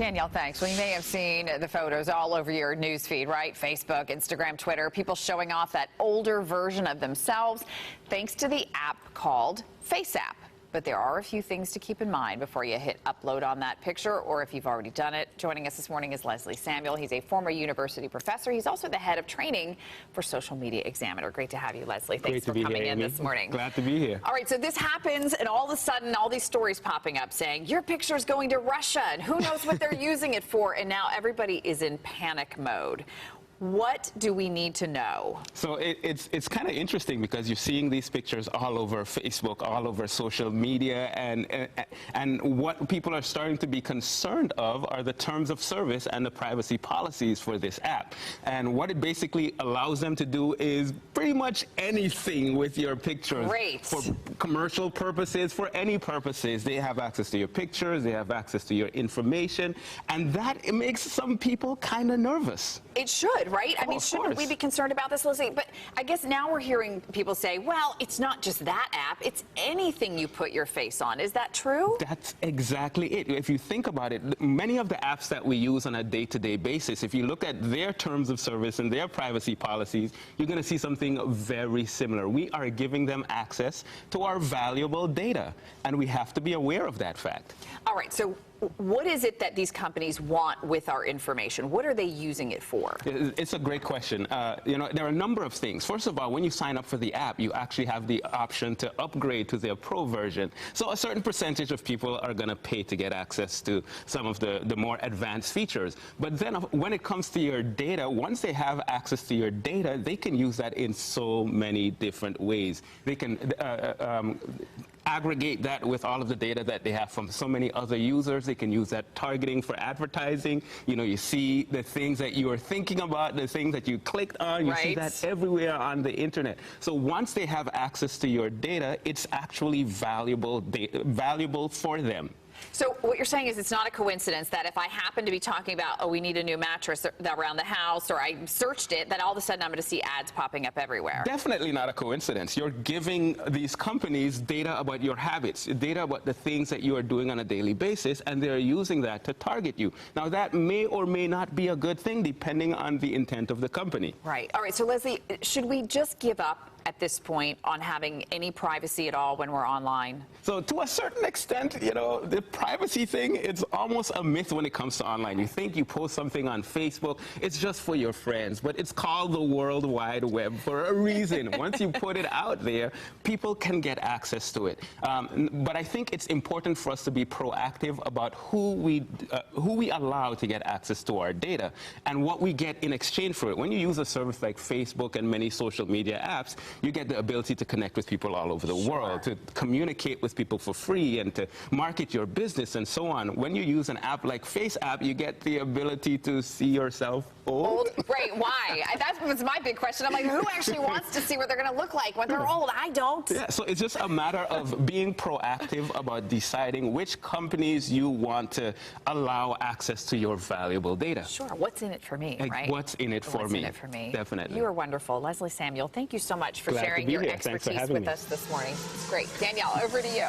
Danielle, thanks. Well, you may have seen the photos all over your news feed, right? Facebook, Instagram, Twitter, people showing off that older version of themselves thanks to the app called FaceApp. But there are a few things to keep in mind before you hit upload on that picture, or if you've already done it. Joining us this morning is Leslie Samuel. He's a former university professor. He's also the head of training for Social Media Examiner. Great to have you, Leslie. Thanks for coming in this morning. Glad to be here. All right, so this happens, and all of a sudden, all these stories popping up saying, your picture is going to Russia, and who knows what they're using it for, and now everybody is in panic mode. What do we need to know? So it's kind of interesting because you're seeing these pictures all over Facebook, all over social media, and what people are starting to be concerned of are the terms of service and the privacy policies for this app. And what it basically allows them to do is pretty much anything with your pictures. Great. For commercial purposes, for any purposes. They have access to your pictures, they have access to your information, and that it makes some people kind of nervous. It should. Right? I mean, shouldn't we be concerned about this, Leslie? But I guess now we're hearing people say, well, it's not just that app, it's anything you put your face on. Is that true? That's exactly it. If you think about it, many of the apps that we use on a day-to-day basis, if you look at their terms of service and their privacy policies, you're going to see something very similar. We are giving them access to our valuable data, and we have to be aware of that fact. All right, so what is it that these companies want with our information? What are they using it for? It's a great question. You know, there are a number of things. First of all, when you sign up for the app, you actually have the option to upgrade to their pro version. So a certain percentage of people are going to pay to get access to some of the more advanced features. But then when it comes to your data, once they have access to your data, they can use that in so many different ways. They can aggregate that with all of the data that they have from so many other users. They can use that targeting for advertising. You know, you see the things that you are thinking about, the things that you clicked on. You see that everywhere on the internet. So once they have access to your data, it's actually valuable for them. So what you're saying is it's not a coincidence that if I happen to be talking about, oh, we need a new mattress around the house, or I searched it, that all of a sudden I'm going to see ads popping up everywhere. Definitely not a coincidence. You're giving these companies data about your habits, data about the things that you are doing on a daily basis, and they're using that to target you. Now, that may or may not be a good thing depending on the intent of the company. Right. All right. So, Leslie, should we just give up at this point on having any privacy at all when we're online? So to a certain extent, you know, the privacy thing, it's almost a myth when it comes to online. You think you post something on Facebook, it's just for your friends, but it's called the World Wide Web for a reason. Once you put it out there, people can get access to it. But I think it's important for us to be proactive about who we allow to get access to our data and what we get in exchange for it. When you use a service like Facebook and many social media apps, you get the ability to connect with people all over the world, to communicate with people for free, and to market your business and so on. When you use an app like FaceApp, you get the ability to see yourself old. Right, why? That was my big question. I'm like, who actually wants to see what they're going to look like when they're old? I don't. Yeah, so it's just a matter of being proactive about deciding which companies you want to allow access to your valuable data. Sure. What's in it for me, right? What's in it for me? What's in it for me? Definitely. You are wonderful. Leslie Samuel, thank you so much for sharing your expertise with us this morning. It's great. Danielle, over to you.